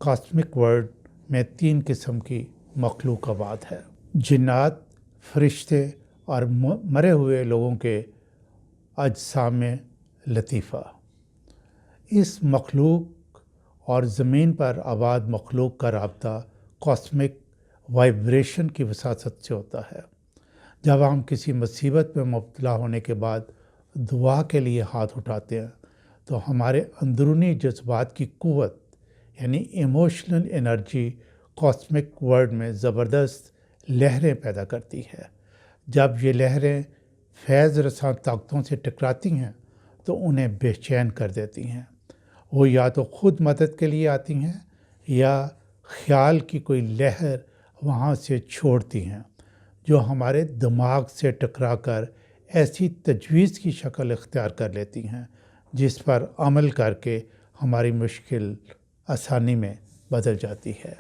Cosmic world میں 3 قسم کی مخلوقات ہے: جنات، فرشتے اور مرے ہوئے لوگوں کے اجسام لطیفہ۔ اس مخلوق اور زمین پر آباد مخلوق کا رابطہ کاسمک وائبریشن کی وساطت سے ہوتا ہے۔ جب ہم کسی مصیبت میں مبتلا ہونے کے بعد دعا کے لیے ہاتھ اٹھاتے ہیں تو ہمارے اندرونی جذبات کی قوت یعنی ایموشنل انرجی کاسمک ورلڈ میں زبردست لہریں پیدا کرتی ہے۔ جب یہ لہریں فیض رساں طاقتوں سے ٹکراتی ہیں تو انہیں بے چین کر دیتی ہیں۔ وہ یا تو خود مدد کے لیے آتی ہیں یا خیال کی کوئی لہر وہاں سے چھوڑتی ہیں جو ہمارے دماغ سے ٹکرا کر ایسی تجویز کی شکل اختیار کر لیتی ہیں جس پر عمل کر کے ہماری مشکل آسانی میں بدل جاتی ہے۔